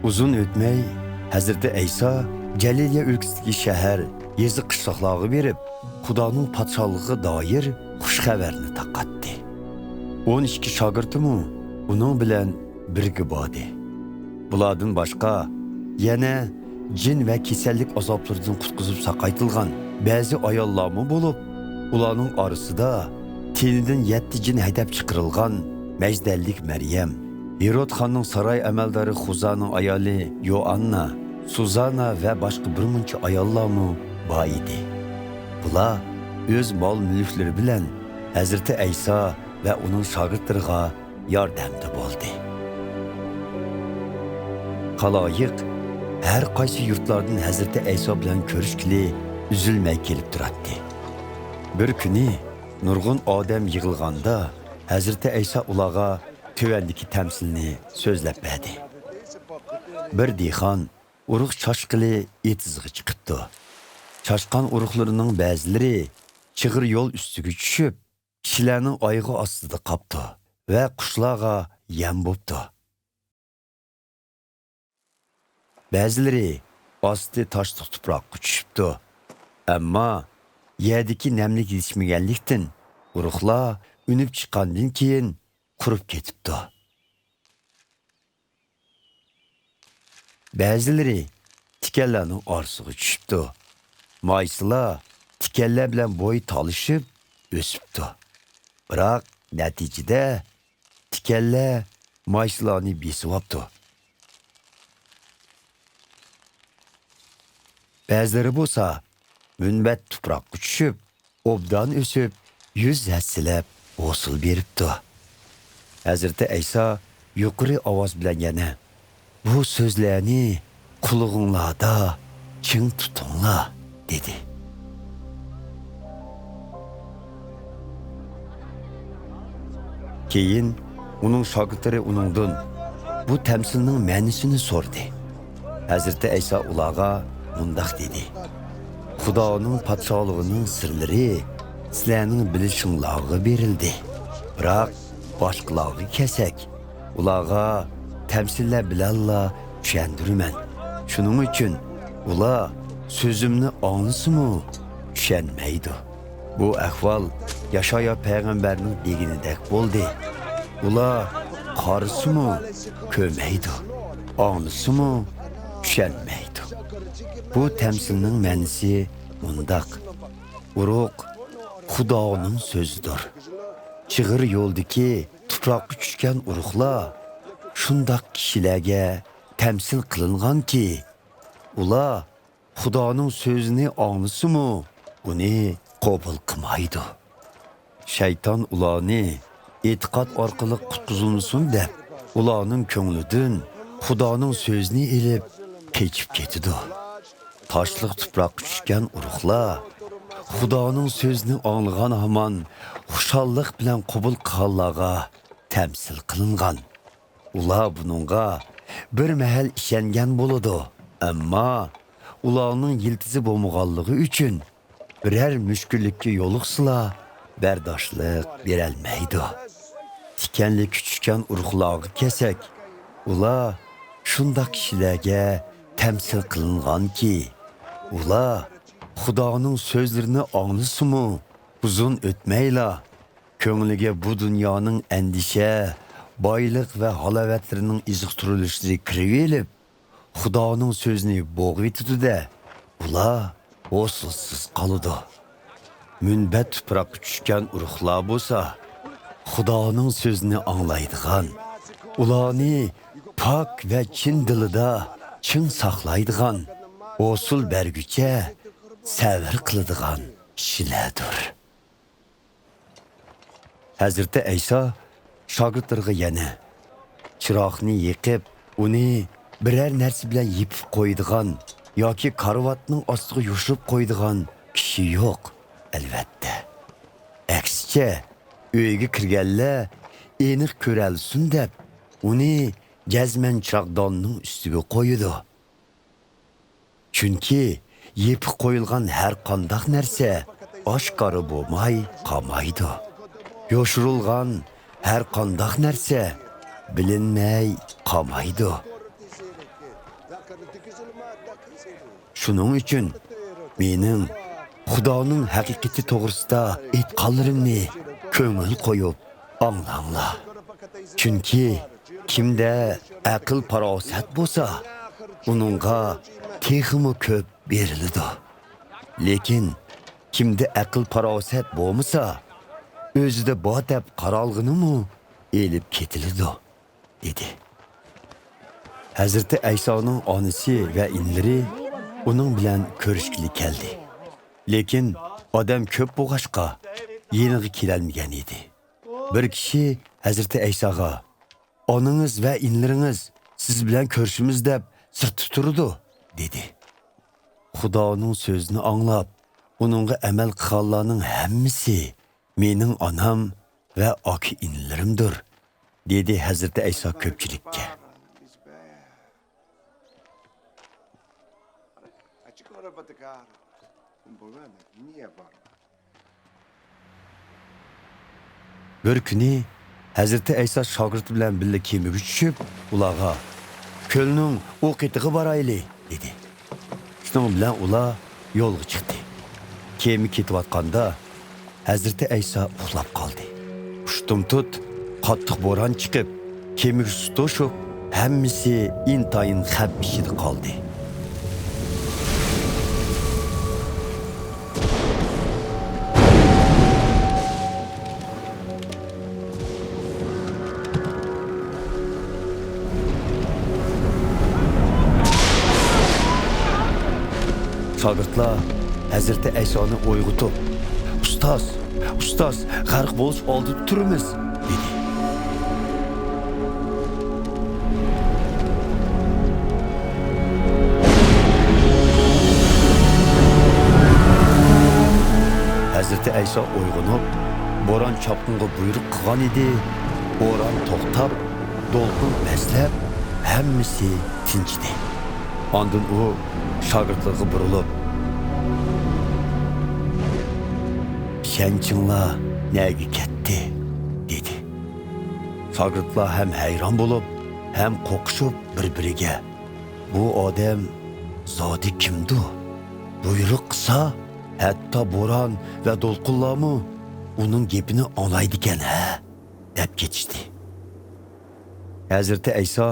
Uzun o'tmay Hazreti İsa Galiliya ülkəsidəki şəhər, yezi qışlaqlığı verib, Xudanın patşallığı dair xuş xəbərini taqatdı. 12 şagirdimi onun bilan birga bordi. Bulardan başqa yana cin və kasallik azoblarından qutqizib saqaytılgan bəzi ayollarmı bo'lib, ularning orasida tenidan 7 cin haydab chiqarilgan Məjdəllik Məryəm, Herod xanning saroy amaldori Xuzaning ayoli Yoanna, Suzana və başqa bir muncha ayollarmı bor idi. Bular o'z mol-mulklari bilan Hazreti İsa və onun shogirdlariga yordamda bo'ldi. Xaloyiq har qaysi yurtlardan Hazreti İsa bilan ko'rishkili üzülmay kelib turardi. Bir kuni nurg'un odam yig'ilganda Hazreti İsa ularga tövəndiki təmsilini so'zlab berdi. Bir dehqon urug' chashqili etizg'i chiqibdi. Chashqan urug'larining ba'zilari chig'ir yo'l ustiga tushib, kishilarning oyog'i ostida qoldi va qushlarga yem bo'ldi. Ba'zilari osti toshliq tuproqqa tushibdi. Ammo yerdagi namlik yetishmaganlikdan urug'lar unib chiqqandan keyin qurib ketibdi. Ba'zilari tikanlarning orasiga tushibdi. Mayslar tikanlar bilan bo'y talishib o'sibdi. Biroq natijada tikanlar mayslarni besib olibdi. Ba'zilari bo'lsa munbat tuproqqa tushib, obdan o'sib, yuz hassilab hosil beribdi. Hazreti İsa yuqori ovoz bilan yana bu so'zlarni qulog'inglarda ching tutinglar dedi. Keyin uning shogirdlari uningdan bu tamsilning ma'nosini so'rdi. Hazreti İsa ularga mundaq dedi: Xudoning podshohligining sirlari sizlarning bilishinglarga berildi. Biroq boshqalarga kesak, ularga tamsillar bilanla tushundirman. Shuning uchun ular so'zimni anglasimi, tushunmaydi. Bu ahvol Yashaya payg'ambarning deganidek bo'ldi. Ular qarisimi, ko'rmaydi, anglasimi, tushunmaydi. Bu tamsilning ma'nosi mundaq: urug' Xudoning so'zidir. Chig'ir yo'ldagi tuproqqa tushgan urug'lar shundoq kishilarga tamsil qilinganki, ular Xudoning so'zini anglasimi, uni qabul qilmaydi. Shayton ularni e'tiqod orqali qutqizilsin deb, ularning ko'nglidan Xudoning so'zini elib kechib ketadi. Toshliq tuproqqa tushgan urug'lar Xudoning so'zini anglagan hamon xushallik bilan qabul qilganlarga tamsil qilingan. Ular buningga bir mahal ishongan bo'ladi, ammo ularning yiltizi bo'lmaganligi uchun biror mushkullikka yo'liqsalar bardoshlik berolmaydi. Tikanlik tushgan urug'larga kesak, ular shundoq kishilarga tamsil qilinganki, ular Xudoning so'zlarini anglasimi, uzun o'tmayla ko'ngliga bu dunyoning andisha, boylik va halovatlarining iziqtirilishlari kirib elib, Xudoning so'zini bo'g'ib etdi-da, ular hosilsiz qoladi. Munbat tuproqqa tushgan urug'lar bo'lsa, Xudoning so'zini anglaydigan, ularni pok va chin dilida chin saqlaydigan, hosil bergucha sabr qiladigan kishilardir. Hazreti İsa shogirdlariga yana chiroqni yiqib, uni biror narsa bilan yipib qo'ydigan yoki karvatning ostiga yushirib qo'ydigan kishi yo'q, albatta. Aksicha, uyga kirganlar aniq ko'ralsin deb, uni jazman chiroqdonning ustiga qo'ydi. Chunki yepib qo'yilgan har qanday narsa oshkora bo'lmay qolmaydi. Yoshirilgan har qanday narsa bilinmay qolmaydi. Shuning uchun mening Xudoning haqiqati to'g'risida aytganlarimni ko'ngil qo'yib anglanglar. Chunki kimda aql farosat bo'lsa, uningga texmi ko'p beriladi. Lekin kimda aql farosat bo'lmasa, o'zida bor deb qaralg'inimi elib ketiladi, dedi. Hazreti Aysoning onasi va inlari uning bilan ko'rishgili keldi. Lekin odam ko'p bo'lg'achqa yeniga kelolmagan edi. Bir kishi Hazreti Aysoga "Onangiz va inlaringiz siz bilan ko'rishimiz deb sirtib turdi", dedi. Xudoning so'zini anglab, uningga amal qilganlarning hammasi mening onam va aka inlarimdir, dedi Hazreti Ayso ko'pchilikka. Bir kuni Hazreti Ayso shogirdi bilan birga kemaga tushib, ularga "Ko'lning u qetiga borayli", dedi. Shuning bilan ular yo'lga chiqdi. Kema ketayotganda Hazreti Ayso uxlab qoldi. Ushtum-tut qattiq bo'ron chiqib, kemaga suv to'shib, hammasi intayin xavf ichida qoldi. Shogirdlar Hazreti Aysoni uyg'otib, "Ustoz, g'arq bo'lish oldida turimiz", dedi. Hazreti Ayso uyg'onib, bo'ron chopqinga buyruq qilgan edi. Bo'ron to'xtab, do'lqin pastlab, hammasi tinchdi. Ondan u shogirdlarga burilib, "Shanchinglar nega ketdi?" dedi. Shogirdlar ham hayron bo'lib, ham qo'qishib bir-biriga, "Bu odam zodi kimdi? Buyruq qilsa, hatto bo'ron va do'lqinlarmi uning gapini anglaydi ekan, ha?" deb ketishdi. Hazreti Ayso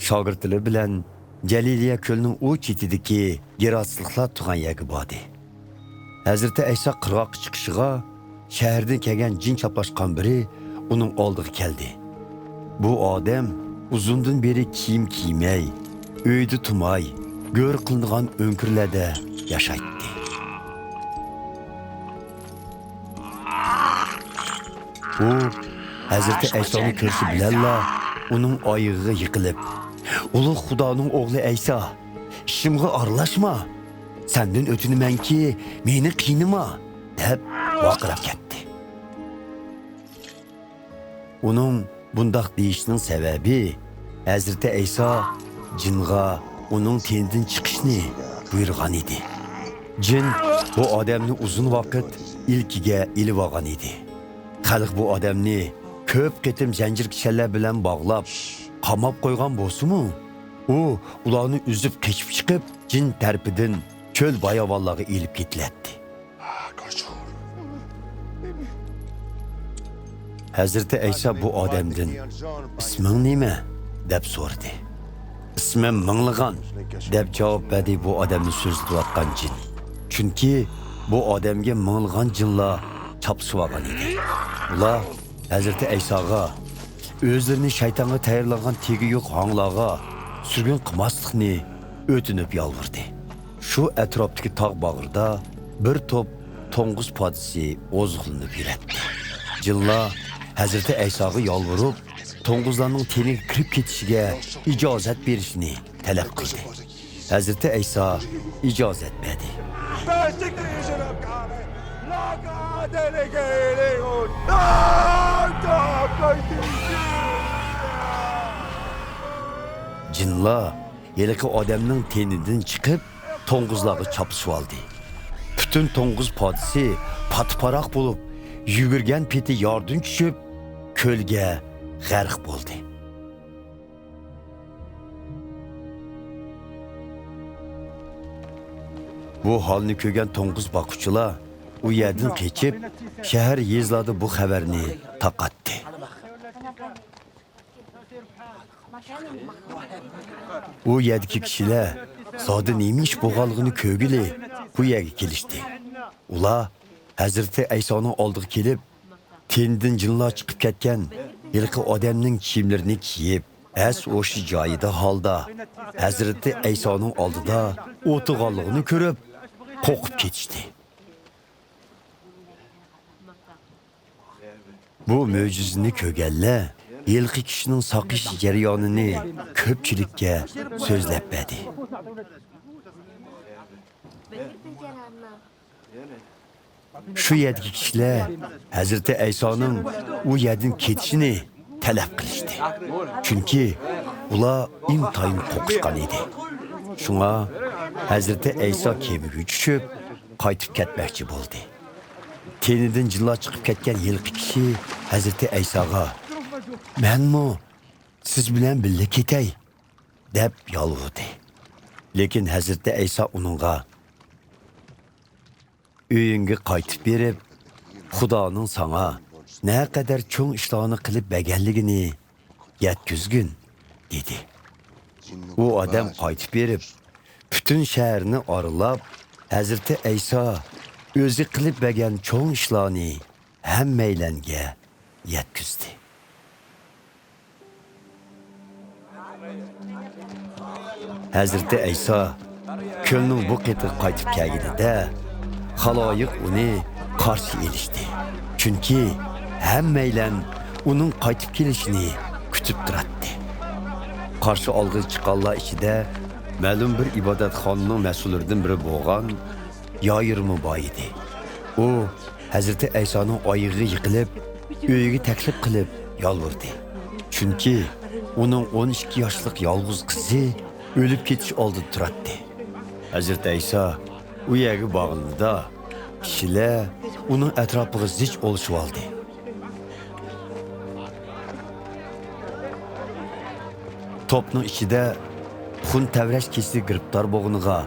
shogirdlar bilan Jaliliya ko'lning u chetidagi yerostliklar turgan yerga bordi. Hazreti Ayso qirg'oqqa chiqishiga shahardan kelgan jin chaplashgan biri uning oldiga keldi. Bu odam uzundan beri kiyim kiymay, uyda turmay, go'r qilingan o'nkirlarda yashaydi. U Hazreti Aysoni ko'rishi bilanla uning oyog'iga yiqilib, "Ulug' Xudoning o'g'li Ayso, ishimga aralashma. Sendan o'tinamanki, meni qiynama", deb vaqirab ketdi. Uning bundaq deyishning sababi Hazreti Ayso jinga uning tenidan chiqishni buyurgan edi. Jin bu odamni uzun vaqt ilkiga ilib olgan edi. Xalq bu odamni ko'p qitim zanjir kishanlar bilan bog'lab, qamab qo'ygan bo'lsa-mu, u ularni uzib qechib chiqib, jin tarafidan cho'l bayovonlarga elib ketiladi. Hazreti Ayso bu odamdan "Isming nima?" deb so'radi. "Ismim Minglig'on", deb javob berdi bu odamni so'zlayotgan jin. Chunki bu odamga minglig'on jinlar chopishib olgan edi. Ular Hazreti Aysoga o'zlarini shaytonga tayyorlangan tegi yo'q hanglarga surgun qilmaslikni o'tinib yolvirdi. Shu atrofdagi tog' bag'rida bir to'p to'ng'iz podisi oziqlanib yuradi. Jinlar Hazreti Aysoga yolvirib, to'ng'izlarning teniga kirib ketishiga ijozat berishni talab qildi. Hazreti Ayso ijozat berdi. Jinlar yeliki odamning tenidan chiqib, to'ng'izlarga chopishib oldi. Butun to'ng'iz podisi patparoq bo'lib, yugurgan peti yordan tushib, ko'lga g'arq bo'ldi. Bu halni ko'rgan to'ng'iz boquvchilar u yerdan qechib, shahar yezlarda bu xabarni taqatdi. U yerdagi kishilar zodi nima ish bo'lganligini ko'rgili bu yerga kelishdi. Ular Hazreti Aysoning oldiga kelib, tenidan jinlar chiqib ketgan ilqi odamning kiyimlarini kiyib, o'sha joyida holda Hazreti Aysoning oldida o'tirganligini ko'rib, qo'rqib ketishdi. Bu mo'jizani ko'rganlar ilqi kishining soqish jarayonini ko'pchilikka so'zlab berdi. Shu yerdagi kishilar Hazreti Aysoning u yerdan ketishini talab qilishdi. Chunki ular intayin qo'rqishgan edi. Shunga Hazreti Ayso kemiga tushib, qaytib ketmoqchi bo'ldi. Tenidan jinlar chiqib ketgan yilqi kishi Hazreti Aysoga "Menmi siz bilan birga ketay" deb yolvurdi. Lekin Hazreti Ayso uningga "Uyingga qaytib berib, Xudoning sana ne kadar cho'ng ishlarni qilib berganligini yetkizgin" dedi. U odam qaytib berib, butun shaharni oralab, Hazreti Ayso o'zi qilib bergan cho'ng ishlarni hammaylanga yetkizdi. Hazreti Ayso ko'lning bu qetiga qaytib kelganida xaloyiq uni qarshi elishdi. Chunki hammaylan uning qaytib kelishini kutib turardi. Qarshi olg'i chiqqanlar ichida ma'lum bir ibodatxonaning mas'ullaridan biri bo'lgan Yoyirmi bor edi. U Hazreti Aysoning oyig'iga yiqilib, uyiga taklif qilib yolvurdi. Chunki uning 12 yoshlik yolg'iz qizi o'lib ketish oldida turardi. Hazreti Ayso u yerga borganida kishilar uning atrofiga zich olishib oldi. Topning ichida xun tavrash kesib giribdor bo'lganiga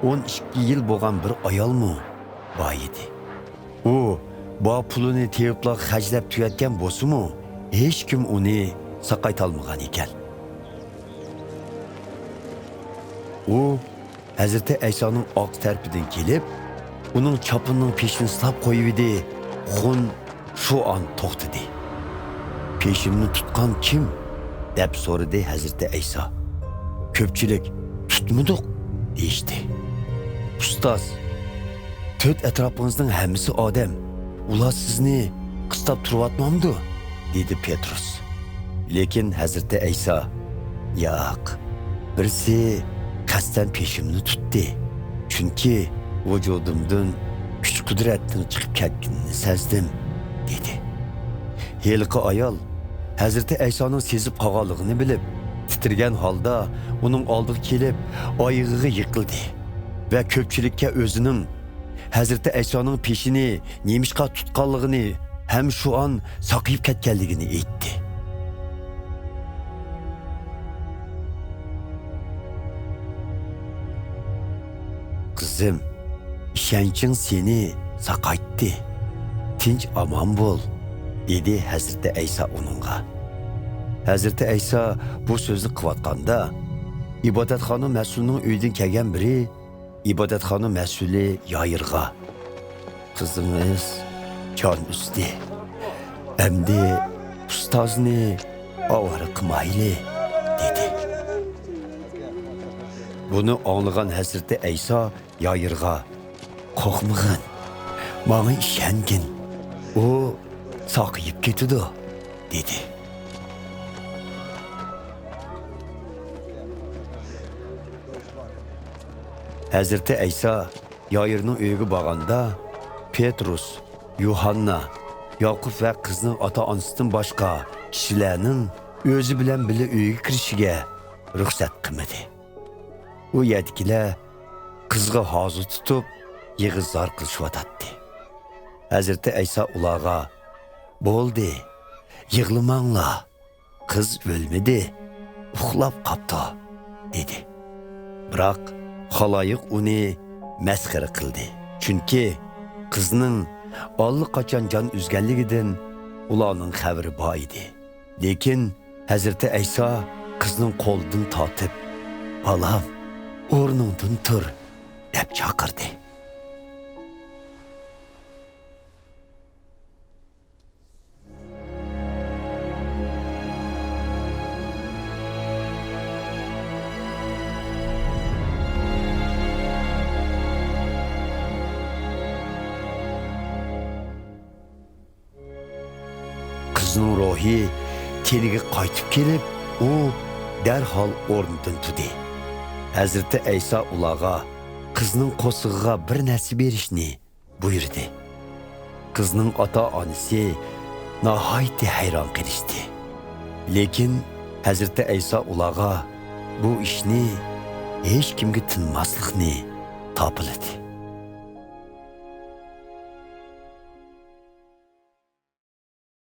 12 yil bo'lgan bir ayolmi bor edi. U bu pulini tepiblar xajlab tuyatgan bo'lsa-mu, hech kim uni saqaytolmagan ekan. U Hazreti Aysoning oq tarpidan kelib, uning chopinining peshini silab qo'yib edi. Xun shu an to'xtadi. "Peshimni tutgan kim?" deb so'radi Hazreti Ayso. Ko'pchilik "Tutmadik" deydi. "Ustoz, to'rt atrofingizning hammasi odam. Ular sizni qistab turyapmamdi?" dedi Petrus. Lekin Hazreti Ayso "Yo'q, birsi qasddan peshimni tutdi. Chunki vujudimdan kuch-qudratning chiqib ketganini sezdim" dedi. Yelqi ayol Hazreti Aysoning sezib qolganligini bilib, titirgan holda uning oldiga kelib, oyig'iga yiqildi va ko'pchilikka o'zining Hazreti Aysoning peshini nemishqa tutganligini ham shu an saqayib ketganligini aytdi. "Qizim, ishonching seni saqaytdi. Tinch omon bo'l" dedi Hazreti Ayso uningga. Hazreti Ayso bu so'zni qilayotganda, ibodatxona mas'ulining uyidan kelgan biri ibodatxona mas'uli Yoyirga "Qizingiz jon usti. Endi ustozni ovora qilmayli" dedi. Buni anglagan Hazreti Ayso Yoyirga "Qo'rqmag'in, menga ishongin. U saqayib ketadi" dedi. Hazreti Ayso Yoyirning uyiga borganda Petrus, Yuhanna, Yoqub va qizning ota-onasidan boshqa kishilarning o'zi bilan birga uyiga kirishiga ruxsat qilmadi. U yerdagilar qizga hozir tutib yig'izlar qilishyotdi. Hazreti Ayso ularga "Bo'ldi, yig'lamanglar. Qiz o'lmadi, uxlab qopti" dedi. Biroq xaloyiq uni masxara qildi. Chunki qizning allaqachon jon uzganligidan ularning xabari bor edi. Lekin Hazreti Ayso qizning qo'lidan tortib, "Balam, o'rningdan tur" deb chaqirdi. Qizning ruhi teniga qaytib kelib, u darhol o'rnidan turdi. Hazreti Ayso ularga qizning qo'sig'iga bir narsa berishni buyurdi. Qizning ota-onasi nihoyatda hayron qolishdi. Lekin Hazreti Ayso ularga bu ishni hech kimga tinmaslikni topildi.